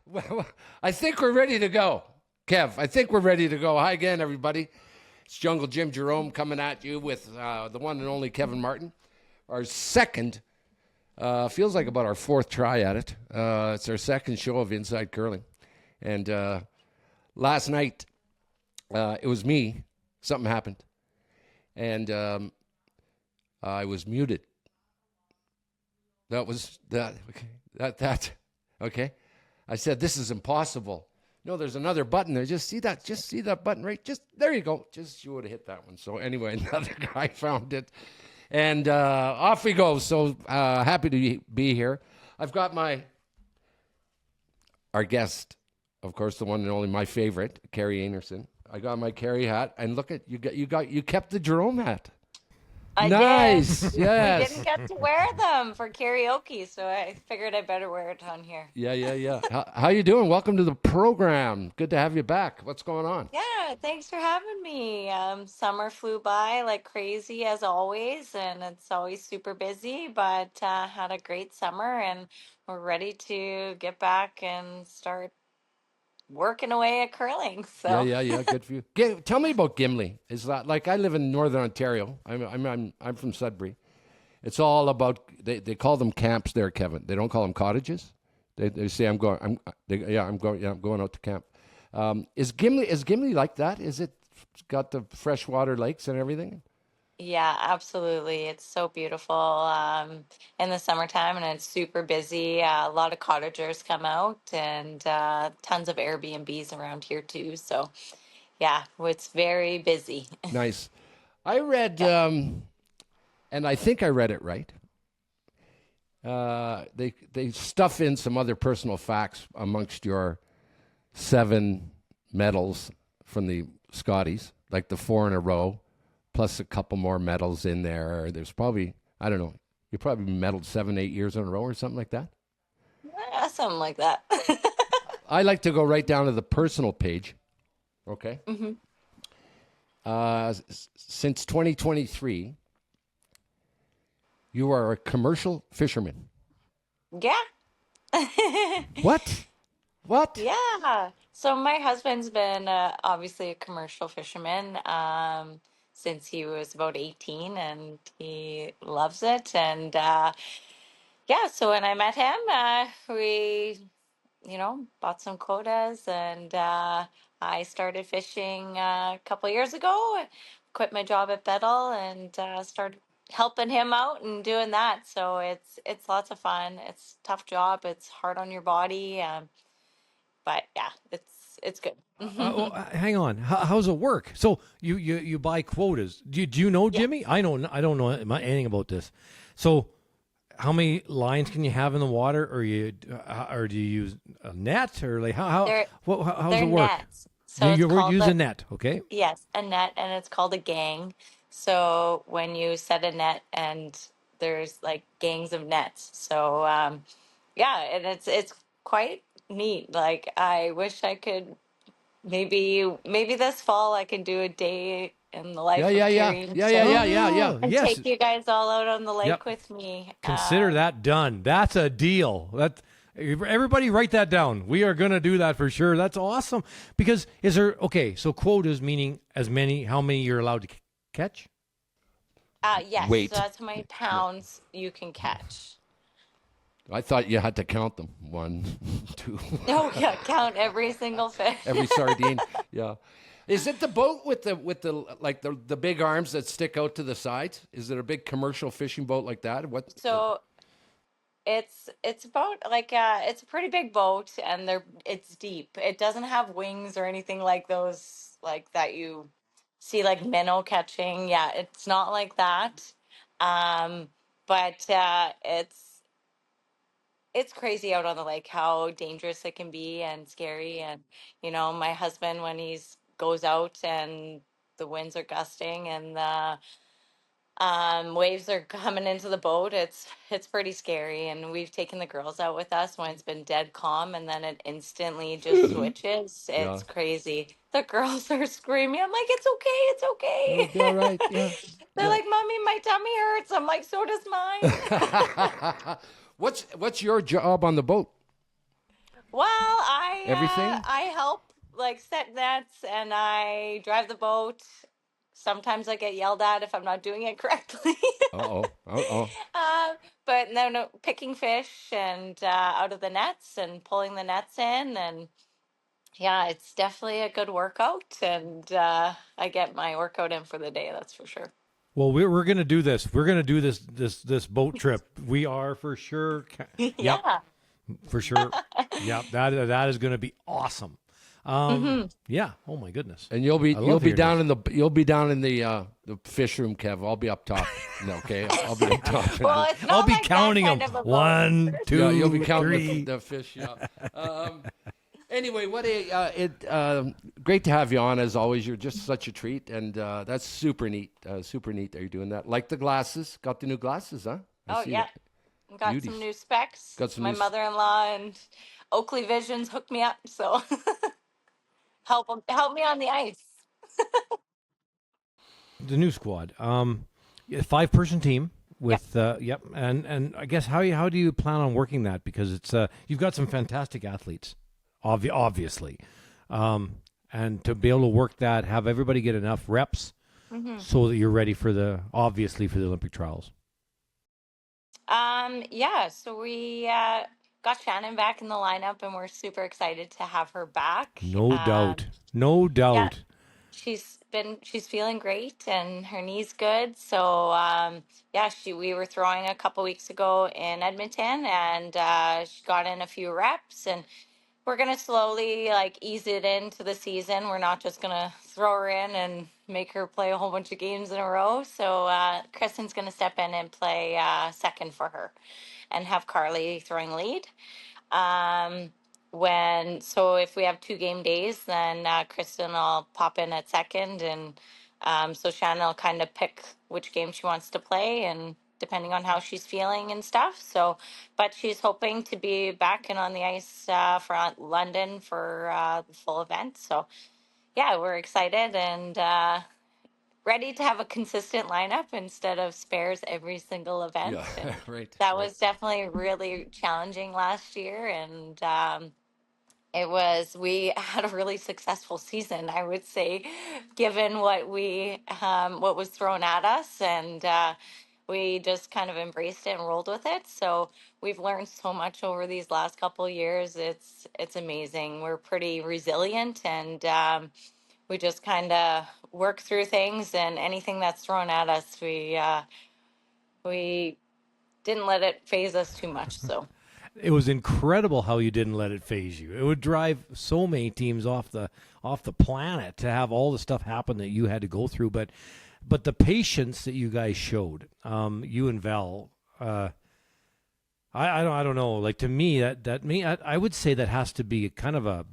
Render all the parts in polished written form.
Well, I think we're ready to go. Kev, I think we're ready to go. Hi again, everybody. It's Jungle Jim Jerome coming at you with the one and only Kevin Martin. Our second, feels like about our fourth try at it. It's our second show of Inside Curling. And last night, it was me. Something happened. And I was muted. That was that. Okay. Okay. I said, this is impossible. No, there's another button there. Just see that button right. Just there you go. Just you would have hit that one. So anyway, another guy found it. And off we go. So happy to be here. I've got our guest, of course, the one and only my favorite, Kerri Einarson. I got my Kerri hat, and look at you kept the Jerome hat. I Nice. did. We Yes. didn't get to wear them for karaoke, so I figured I better wear it on here. Yeah. How you doing? Welcome to the program. Good to have you back. What's going on? Yeah, thanks for having me. Summer flew by like crazy as always, and it's always super busy, but had a great summer, and we're ready to get back and start working away at curling. So. Yeah. Good for you. Tell me about Gimli. Is that like I live in Northern Ontario? I'm from Sudbury. It's all about they call them camps there, Kevin. They don't call them cottages. They say I'm going out to camp. Is Gimli like that? Is it got the freshwater lakes and everything? Yeah, absolutely. It's so beautiful in the summertime, and it's super busy. A lot of cottagers come out, and tons of Airbnbs around here too. So, yeah, it's very busy. Nice. I read, Yeah. and I think I read it right. They stuff in some other personal facts amongst your 7 medals from the Scotties, like the 4 in a row, plus a couple more medals in there. There's probably, I don't know, you probably medaled 7, 8 years in a row or something like that. Something like that. I like to go right down to the personal page. Okay. hmm Since 2023, you are a commercial fisherman. Yeah. What? What? Yeah. So my husband's been obviously a commercial fisherman since he was about 18, and he loves it. And yeah, so when I met him, we bought some quotas, and I started fishing a couple years ago. Quit my job at Bettle and started helping him out and doing that. So it's lots of fun. It's a tough job. It's hard on your body, but yeah, it's good. Hang on. How's it work? So you buy quotas. Do you know Yeah. Jimmy? I don't know anything about this. So how many lines can you have in the water, or do you use a net, or like They're how's they're it work? nets. So it's You called use a net, okay? yes, a net, and it's called a gang. So when you set a net, and there's like gangs of nets. So yeah, and it's quite neat. Like I wish I could maybe this fall I can do a day in the Yeah, life yeah, of yeah, Kerri yeah, yeah, yeah, yeah, yeah. Oh, and yes. take you guys all out on the Yep. lake with me. Consider that done. That's a deal. Everybody write that down. We are going to do that for sure. That's awesome. Because so quotas meaning how many you're allowed to catch? Yes, so Wait. that's how many pounds you can catch. I thought you had to count them. 1, 2, Oh yeah, count every single fish. every sardine. Yeah. Is it the boat with the like the big arms that stick out to the sides? Is it a big commercial fishing boat like that? What? So it's about like it's a pretty big boat, and it's deep. It doesn't have wings or anything like those like that you see like minnow catching. Yeah, it's not like that. Um, but it's crazy out on the lake how dangerous it can be and scary. And my husband, when he's goes out and the winds are gusting and the waves are coming into the boat, it's pretty scary. And we've taken the girls out with us when it's been dead calm, and then it instantly just switches. Yeah. It's crazy. The girls are screaming. I'm like, it's okay, it's It'll be all okay. right. Yeah. They're Yeah. like, Mommy, my tummy hurts. I'm like, so does mine. What's your job on the boat? Well, Everything? I help like set nets and I drive the boat. Sometimes I get yelled at if I'm not doing it correctly. Uh-oh. Uh-oh. uh, but no, picking fish and out of the nets and pulling the nets in, and yeah, it's definitely a good workout, and I get my workout in for the day. That's for sure. Well, we're gonna do this. We're gonna do this boat trip. We are for sure. Yep, Yeah. for sure. Yep, that is gonna be awesome. Yeah. Oh my goodness. And you'll I love be hearing down this. in the fish room, Kev. I'll be up top. No, okay, I'll be up top. Well, it's not I'll be like that counting them. kind of a boat. 1, 2, Yeah, you'll be counting 3. the fish. Yeah. Anyway, great to have you on as always. You're just such a treat, and that's super neat. Super neat that you're doing that. Like the glasses. Got the new glasses, huh? I Oh see yeah, that. got Beauties. some new specs. Got some My new. mother-in-law and Oakley Visions hooked me up, so help me on the ice. The new squad. Yeah, 5-person team Yep. with yep, and I guess how do you plan on working that, because it's you've got some fantastic athletes, obviously, and to be able to work that, have everybody get enough reps so that you're ready for the Olympic trials. Yeah, so we got Shannon back in the lineup, and we're super excited to have her back. No doubt, no Yeah, doubt. she's feeling great, and her knee's good. So yeah, we were throwing a couple weeks ago in Edmonton, and she got in a few reps, and we're gonna slowly like ease it into the season. We're not just gonna throw her in and make her play a whole bunch of games in a row. So Kristen's gonna step in and play second for her, and have Carly throwing lead. Um, if we have 2 game days, then Kristen will pop in at second, and so Shannon will kind of pick which game she wants to play, and depending on how she's feeling and stuff. So, but she's hoping to be back and on the ice for London for the full event. So, yeah, we're excited and ready to have a consistent lineup instead of spares every single event. Yeah. And Right. that Right. was definitely really challenging last year, and we had a really successful season, I would say, given what was thrown at us, and we just kind of embraced it and rolled with it. So we've learned so much over these last couple of years. It's amazing. We're pretty resilient, and we just kind of work through things, and anything that's thrown at us, we didn't let it phase us too much. So It was incredible how you didn't let it phase you. It would drive so many teams off the planet to have all the stuff happen that you had to go through. But the patience that you guys showed, you and Val, I don't know. Like, to me, I would say that has to be kind of a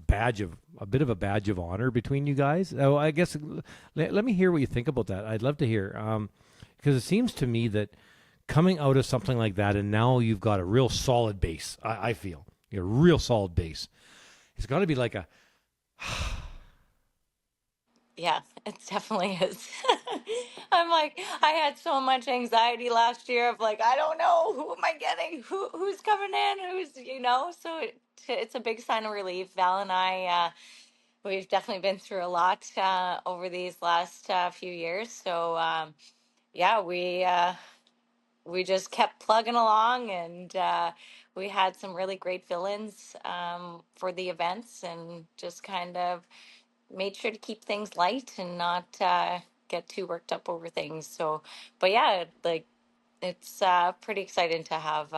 bit of a badge of honor between you guys. Oh, I guess let me hear what you think about that. I'd love to hear, because it seems to me that coming out of something like that, and now you've got a real solid base. I feel a real solid base. It's got to be like a. yeah, it definitely is. I'm like, I had so much anxiety last year of like, I don't know, who am I getting? Who's coming in? So it's a big sign of relief. Val and I, we've definitely been through a lot over these last few years. So yeah, we just kept plugging along, and we had some really great fill-ins for the events, and just kind of made sure to keep things light and not get too worked up over things. So, but yeah, like it's pretty exciting to have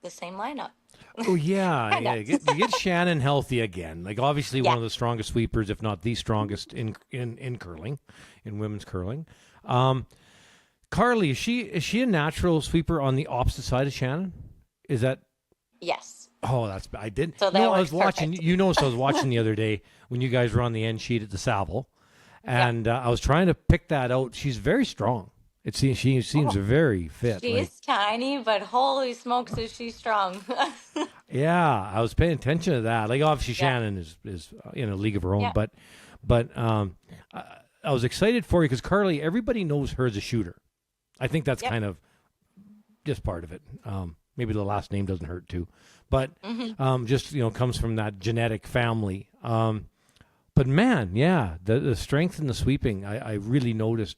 the same lineup. Oh yeah, Kinda. yeah. You get Shannon healthy again. Like, obviously one Yeah. of the strongest sweepers, if not the strongest in curling, in women's curling. Carly, is she a natural sweeper on the opposite side of Shannon? Is that? Yes. Oh, that's I didn't. So that No, I works was watching. perfect. You noticed I was watching the other day when you guys were on the end sheet at the Savile, and I was trying to pick that out. She's very strong. She seems very fit. She's tiny, but holy smokes, is she strong? Yeah, I was paying attention to that. Like, obviously Yeah. Shannon is in a league of her own, Yeah. but I was excited for you because Carly, everybody knows her as a shooter. I think that's Yep. kind of just part of it. Maybe the last name doesn't hurt too, but just comes from that genetic family. But man, yeah, the strength in the sweeping, I really noticed.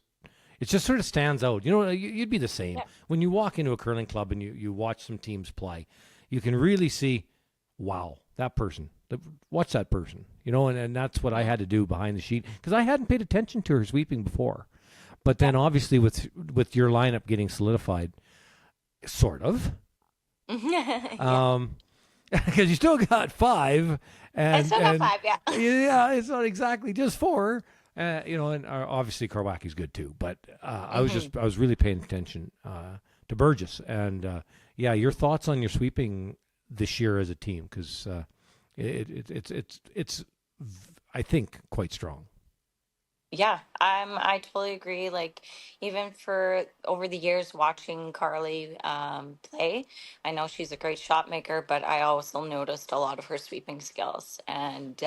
It just sort of stands out. You'd be the same. Yeah. When you walk into a curling club and you watch some teams play, you can really see, wow, that person. What's that person? And that's what I had to do behind the sheet because I hadn't paid attention to her sweeping before. But then obviously with your lineup getting solidified, sort of. Because you still got 5. I still got 5, yeah. Yeah, it's not exactly just 4. And obviously Karwacki's good too. But I was really paying attention to Burgess. And your thoughts on your sweeping this year as a team because it's I think quite strong. Yeah, I totally agree. Like, even for over the years watching Carly play, I know she's a great shot maker, but I also noticed a lot of her sweeping skills. And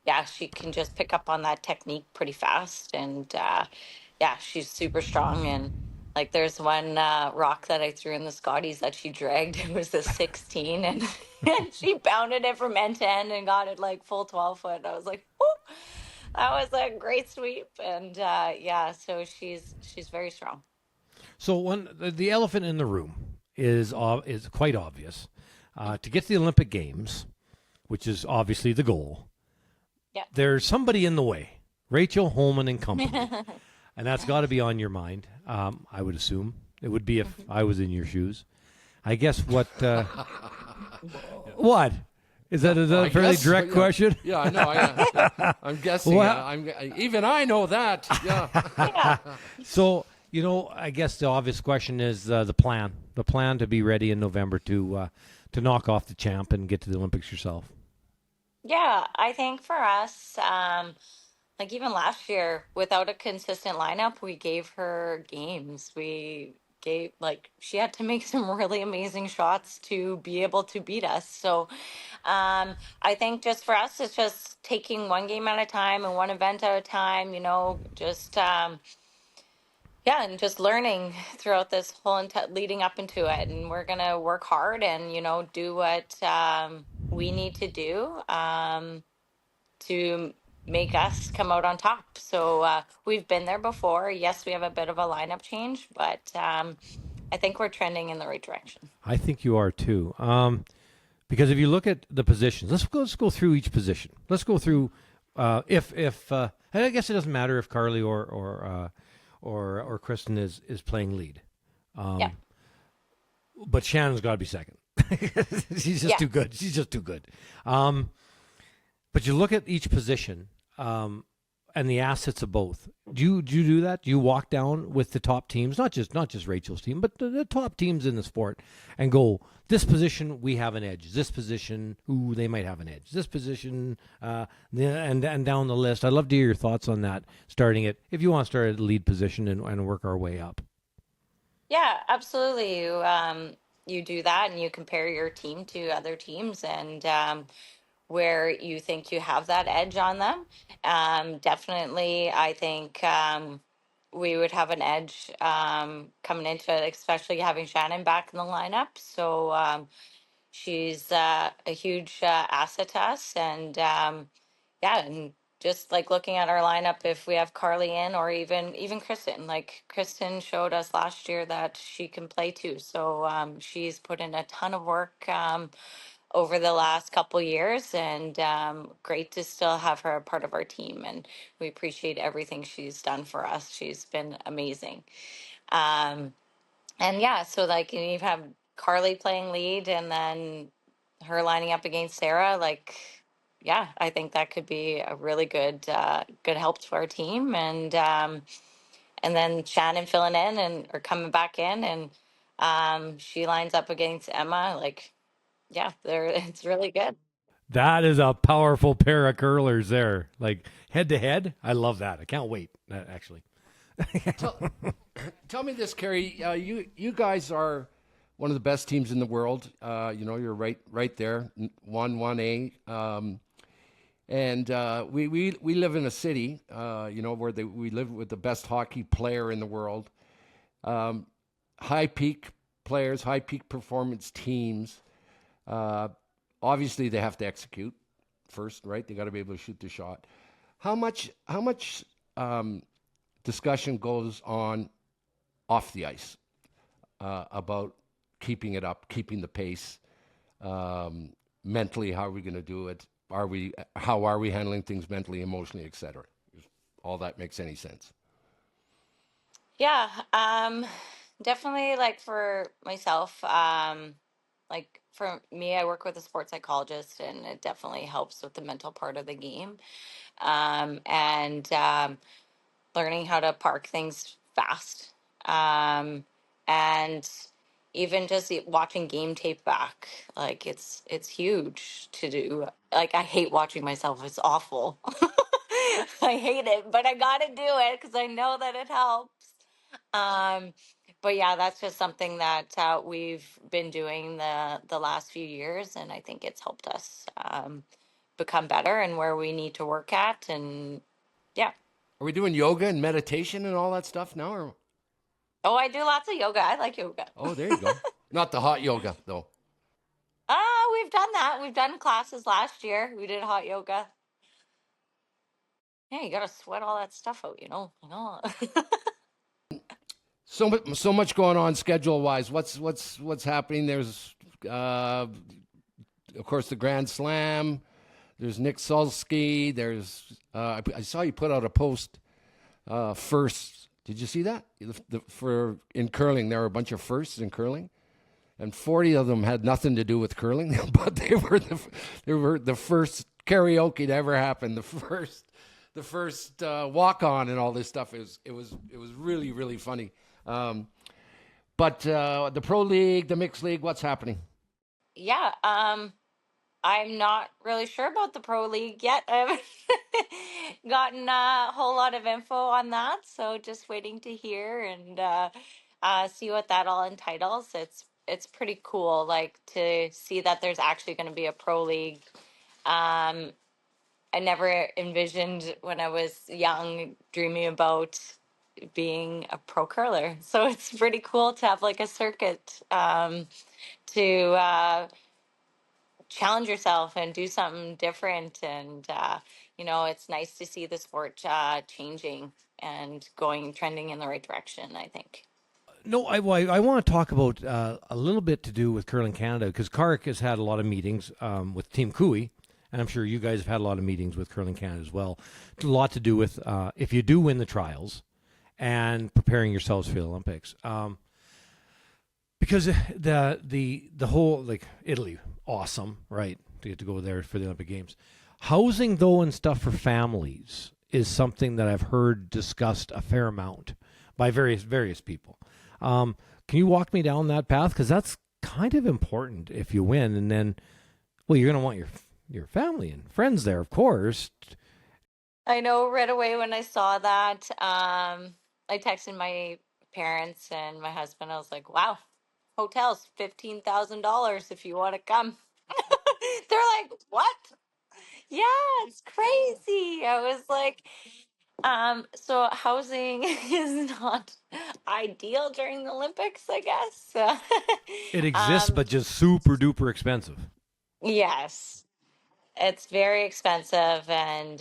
yeah, she can just pick up on that technique pretty fast. And yeah, she's super strong. And like, there's one rock that I threw in the Scotties that she dragged. It was the 16, and, and she pounded it from end to end and got it like full 12 foot. I was like, whoo! That was a great sweep, and yeah, so she's very strong. So the elephant in the room is quite obvious. To get to the Olympic Games, which is obviously the goal, Yeah. there's somebody in the way, Rachel Holman and company, and that's got to be on your mind. I would assume it would be if I was in your shoes. I guess what? What? Is that a fairly direct question? Yeah, I know. I'm guessing. Even I know that. Yeah. Yeah. So, I guess the obvious question is the plan. The plan to be ready in November to knock off the champ and get to the Olympics yourself. Yeah, I think for us, like even last year, without a consistent lineup, we gave her games. She had to make some really amazing shots to be able to beat us. So I think just for us, it's just taking one game at a time and one event at a time, just yeah, and just learning throughout this whole leading up into it. And we're going to work hard and, do what we need to do to make us come out on top. So we've been there before. Yes, we have a bit of a lineup change, but I think we're trending in the right direction. I think you are too. Because if you look at the positions, let's go through each position. Let's go through if and I guess it doesn't matter if Carly or Kristen is playing lead. Yeah. But Shannon's got to be second. She's just too good. She's just too good. But you look at each position and the assets of both. Do you do that? Do you walk down with the top teams, not just Rachel's team, but the top teams in the sport, and go, this position we have an edge. This position, they might have an edge. This position, and down the list. I'd love to hear your thoughts on that. Starting at, if you want to start at the lead position and work our way up. Yeah, absolutely. You do that and you compare your team to other teams and where you think you have that edge on them. Definitely, I think we would have an edge coming into it, especially having Shannon back in the lineup. So she's a huge asset to us. And yeah, and just like looking at our lineup, if we have Carly in or even Kristen, like Kristen showed us last year that she can play too. So she's put in a ton of work over the last couple years, and great to still have her a part of our team. And we appreciate everything she's done for us. She's been amazing. And yeah, so like you have Carly playing lead, and then her lining up against Sarah. Like, yeah, I think that could be a really good help to our team. And then Shannon filling in or coming back in, and she lines up against Emma. Like, yeah, it's really good. That is a powerful pair of there, like head to head. I love that. I can't wait. Actually, Tell me this, Kerri. You guys are one of the best teams in the world. You're right there, 1A. And we live in a city, where we live with the best hockey player in the world. High Peak players, high peak performance teams. Obviously, they have to execute first, right? They got to be able to shoot the shot. How much discussion goes on off the ice about keeping it up, keeping the pace? Mentally, how are we going to do it? How are we handling things mentally, emotionally, etc.? All that makes any sense. Yeah, definitely like for myself, like for me, I work with a sports psychologist and it definitely helps with the mental part of the game. And learning how to park things fast. And even just watching game tape back, like it's huge to do. Like I hate watching myself. It's awful. I hate it, but I got to do it because I know that it helps. Um, but yeah, that's just something that we've been doing the last few years, and I think it's helped us become better and where we need to work at. And yeah. Are we doing yoga and meditation and all that stuff now? Or Oh, I do lots of yoga. I like yoga. oh, there you go. Not the hot yoga though. We've done that. We've done classes last year. We did hot yoga. Yeah, you gotta sweat all that stuff out, you know. I know. So much going on schedule wise. What's happening? There's of course the Grand Slam. There's Nick Sulsky. There's I saw you put out a post first. Did you see that? For in curling, there were a bunch of firsts in curling, and 40 of them had nothing to do with curling, but they were the first karaoke to ever happen. The first walk on and all this stuff. It was really really funny. But the pro league, the mixed league, what's happening? Yeah, I'm not really sure about the pro league yet. I haven't gotten a whole lot of info on that, so just waiting to hear and see what that all entitles. It's pretty cool, like to see that there's actually going to be a pro league. Um, I never envisioned when I was young dreaming about being a pro curler. So it's pretty cool to have like a circuit to challenge yourself and do something different. And, it's nice to see the sport changing and trending in the right direction, I think. No, I want to talk about a little bit to do with Curling Canada because Kark has had a lot of meetings with Team Cooey, and I'm sure you guys have had a lot of meetings with Curling Canada as well. It's a lot to do with if you do win the trials and preparing yourselves for the Olympics. Because the whole, like, Italy, awesome, right, to get to go there for the Olympic Games. Housing, though, and stuff for families is something that I've heard discussed a fair amount by various people. Can you walk me down that path? Because that's kind of important if you win. And then, well, you're going to want your family and friends there, of course. I know right away when I saw that, I texted my parents and my husband. I was like, wow, hotels, $15,000 if you want to come. They're like, what? Yeah, it's crazy. I was like, so housing is not ideal during the Olympics, I guess. It exists, um, but just super duper expensive. yes, it's very expensive, and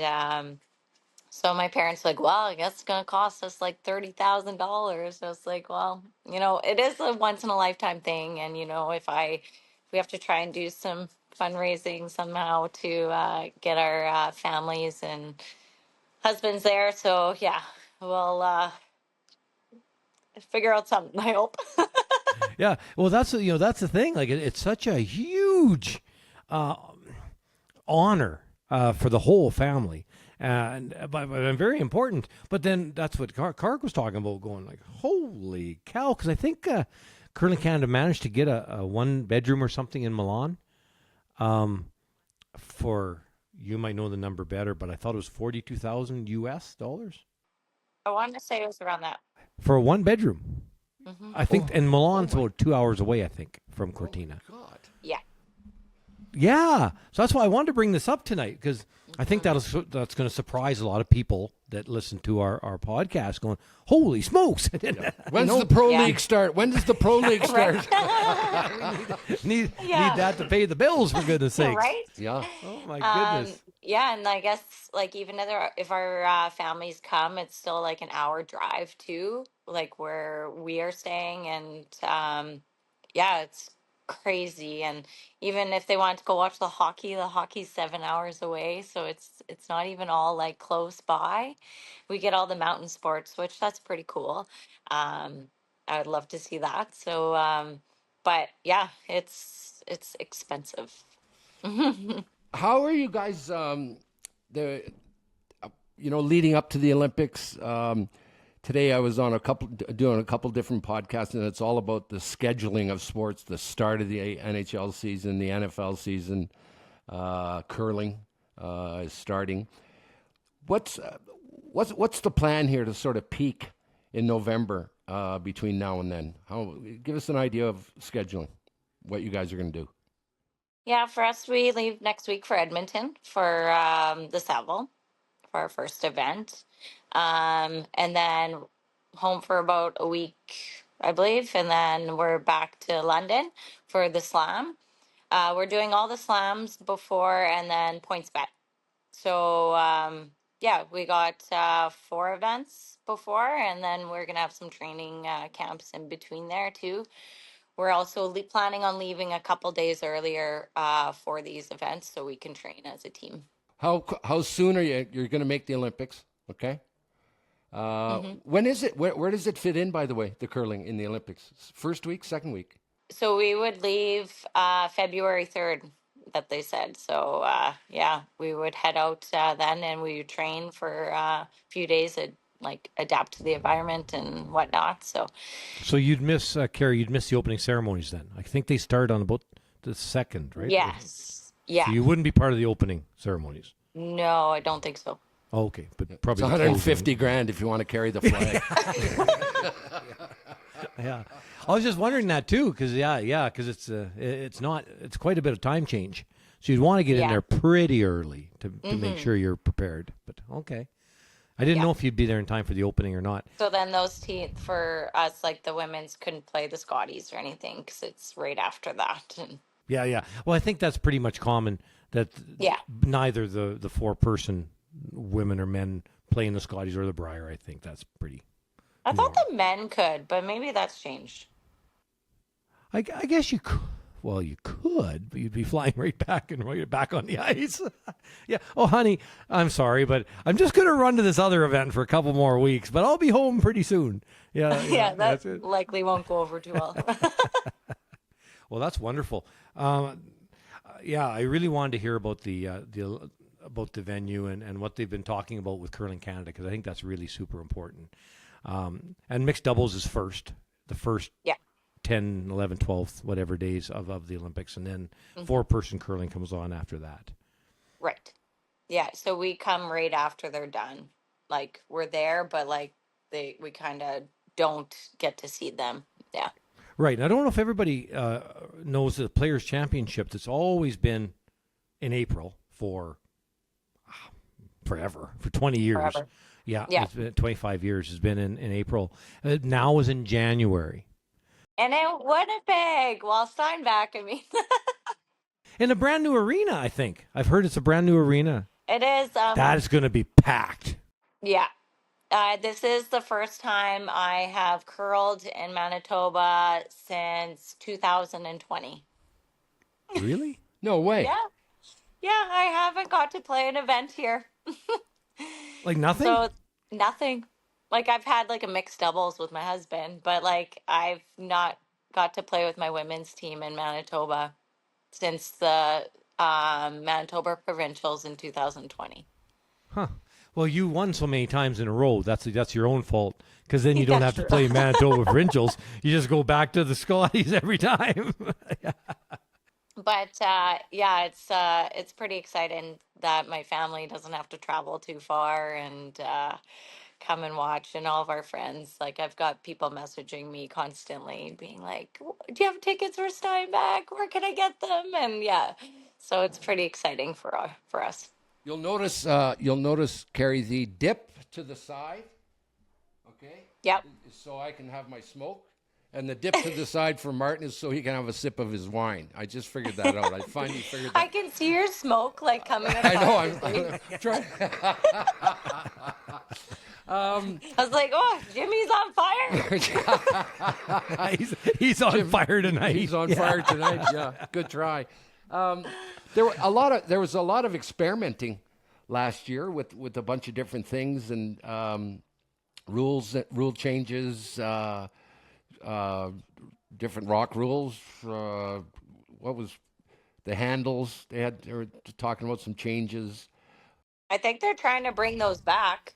so my parents were like, well, I guess it's gonna cost us like $30,000. I was like, well, it is a once in a lifetime thing, and if we have to try and do some fundraising somehow to get our families and husbands there. So yeah, we'll figure out something, I hope. Yeah, well, that's the thing. Like, it's such a huge honor for the whole family, but very important. But then that's what Kark was talking about, going like, holy cow! Because I think Curling Canada managed to get a 1-bedroom or something in Milan. For, you might know the number better, but I thought it was $42,000 I wanted to say it was around that. for a 1-bedroom. Hmm. I think, and Milan's about 2 hours away, I think, from Cortina. God. Yeah. Yeah, so that's why I wanted to bring this up tonight because I think that's going to surprise a lot of people that listen to our podcast. Going, holy smokes! When's the pro Yeah. league start? When does the pro league start? need Yeah. that to pay the bills for goodness sakes. Right? Yeah. Oh my goodness. Yeah, and I guess like even if our families come, it's still like an hour drive too, like where we are staying, and yeah, it's crazy. And even if they want to go watch the hockey's 7 hours away, so it's not even all like close by. We get all the mountain sports, which that's pretty cool. I would love to see that. So, but yeah, it's expensive. How are you guys? The leading up to the Olympics. Today I was on doing a couple different podcasts, and it's all about the scheduling of sports, the start of the NHL season, the NFL season, curling is starting. What's the plan here to sort of peak in November between now and then? Give us an idea of scheduling, what you guys are going to do. Yeah, for us, we leave next week for Edmonton for the Saville for our first event. And then home for about a week, I believe. And then we're back to London for the slam. We're doing all the slams before and then points bet. So, yeah, we got 4 events before, and then we're going to have some training camps in between there too. We're also planning on leaving a couple days earlier for these events so we can train as a team. How soon are you're going to make the Olympics? Okay. When is it? Where does it fit in? By the way, the curling in the Olympics, first week, second week. So we would leave February 3rd, that they said. So yeah, we would head out then, and we would train for a few days and like adapt to the environment and whatnot. So You'd miss Kerri. You'd miss the opening ceremonies then. I think they start on about the 2nd, right? yes, yeah. So you wouldn't be part of the opening ceremonies. No, I don't think so. Oh, okay, but probably It's the 150 grand if you want to carry the flag. Yeah, I was just wondering that too, because because it's quite a bit of time change. So you'd want to get in Yeah. there pretty early to make sure you're prepared. But okay, I didn't know if you'd be there in time for the opening or not. So then those for us, like the women's couldn't play the Scotties or anything because it's right after that. And Yeah. Well, I think that's pretty much common that yeah. neither the 4-person women or men playing the Scotties or the Briar. I think that's pretty. I thought the men could, but maybe that's changed. I guess you could. Well, you could, but you'd be flying right back on the ice. Yeah. Oh, honey, I'm sorry, but I'm just going to run to this other event for a couple more weeks, but I'll be home pretty soon. Yeah. Yeah, that's that it. likely won't go over too well. Well, that's wonderful. Yeah, I really wanted to hear about the venue and what they've been talking about with Curling Canada, because I think that's really super important. And mixed doubles is the first Yeah. 10, 11, 12, whatever days of the Olympics, and then 4-person curling comes on after that. Right. Yeah, so we come right after they're done. Like we're there, but like we kind of don't get to see them. Yeah. Right. And I don't know if everybody knows the Players' Championship that's always been in April for forever, for 20 years. Forever. Yeah. Yeah. It's been 25 years. It's been in April. Now is in January. And in Winnipeg, well, Steinbach, I mean. In a brand new arena, I think. I've heard it's a brand new arena. It is. That is going to be packed. Yeah. This is the first time I have curled in Manitoba since 2020. Really? No way. Yeah. Yeah, I haven't got to play an event here. Like nothing? So nothing. Like I've had like a mixed doubles with my husband, but like I've not got to play with my women's team in Manitoba since the Manitoba Provincials in 2020. Huh. Well, you won so many times in a row. That's your own fault, because then you don't have That's to true. play Manitoba Provincials. You just go back to the Scotties every time. But yeah, it's pretty exciting that my family doesn't have to travel too far and come and watch, and all of our friends. Like I've got people messaging me constantly, being like, "Do you have tickets for Steinbach? Where can I get them?" And yeah, So it's pretty exciting for us. You'll notice, Kerri, the dip to the side, okay, Yep. is so I can have my smoke. And the dip to the side for Martin is so he can have a sip of his wine. I just figured that out. I finally figured that. I can see your smoke like coming across. I know. your face. I'm trying. I was like, oh, Jimmy's on fire. he's on fire tonight. He's on fire tonight. Yeah, good try. There was a lot of experimenting last year with a bunch of different things and rule changes. Different rock rules. What was the handles? They were talking about some changes. I think they're trying to bring those back.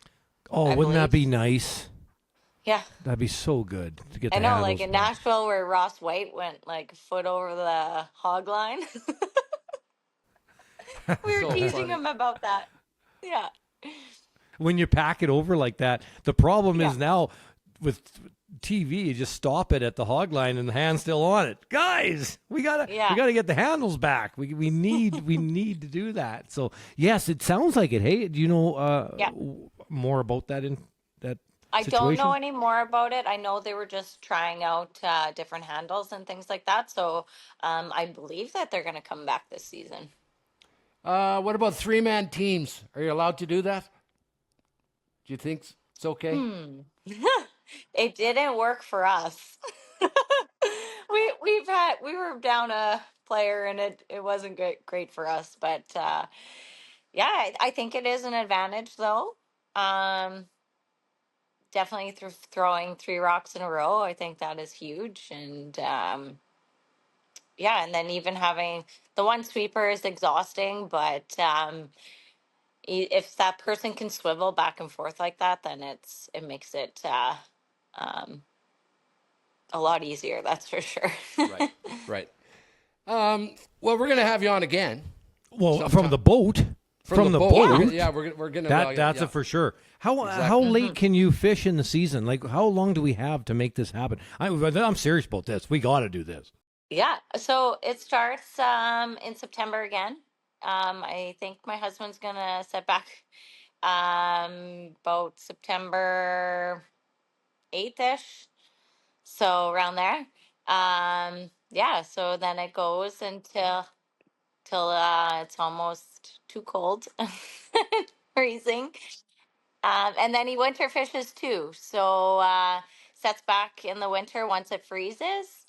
Oh, wouldn't that be nice? Yeah. That'd be so good to get. I the know, handles like in back. Nashville where Ross White went like a foot over the hog line. We were So teasing funny. him about that. Yeah. When you pack it over like that, the problem is Yeah. now with TV, you just stop it at the hog line and the hand's still on it. Guys, we gotta get the handles back. We need to do that. So yes, it sounds like it. Hey, do you know more about that in that I situation? don't know any more about it. I know they were just trying out different handles and things like that. So I believe that they're going to come back this season. What about 3-man teams? Are you allowed to do that? Do you think it's okay? It didn't work for us. We were down a player and it wasn't great for us. But I think it is an advantage though. Definitely throwing 3 rocks in a row. I think that is huge. And and then even having the one sweeper is exhausting, but if that person can swivel back and forth like that, then it makes it a lot easier. That's for sure. Right. Well, we're going to have you on again. Well, sometime. from the boat. From the boat. Yeah, we're going to. That's a for sure. How late can you fish in the season? Like, how long do we have to make this happen? I'm serious about this. We got to do this. Yeah. So it starts in September again. I think my husband's gonna set back about September 8th-ish. So around there. So then it goes until it's almost too cold, freezing. And then he winter fishes too. So sets back in the winter once it freezes.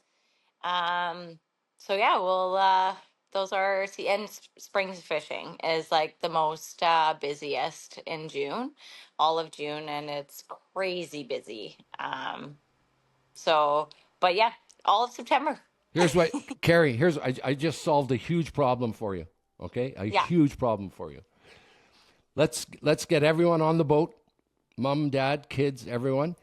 We'll those are and spring fishing is like the most busiest in June, all of June, and it's crazy busy. All of September. Here's what, Kerri. I just solved a huge problem for you. Okay, huge problem for you. Let's get everyone on the boat, mom, dad, kids, everyone.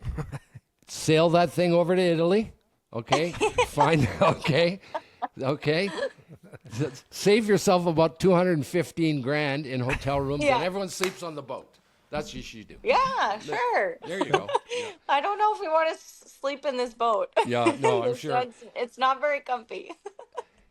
Sail that thing over to Italy. Okay, fine. Okay. Save yourself about $215,000 in hotel rooms, and everyone sleeps on the boat. That's what you should do. Yeah, sure. There you go. Yeah. I don't know if we want to sleep in this boat. Yeah, no, I'm sure. It's not very comfy.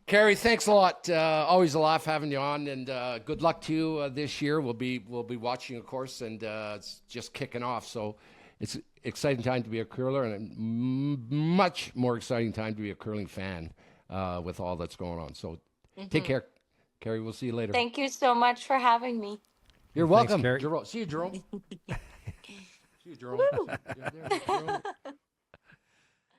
Kerri, thanks a lot. Always a laugh having you on, and good luck to you this year. We'll be watching, of course, and it's just kicking off. So it's an exciting time to be a curler, and a much more exciting time to be a curling fan with all that's going on. So take care, Kerri. We'll see you later. Thank you so much for having me. You're welcome. Kerri. Jerome. See you, Jerome. See you, Jerome. Yeah, there, Jerome.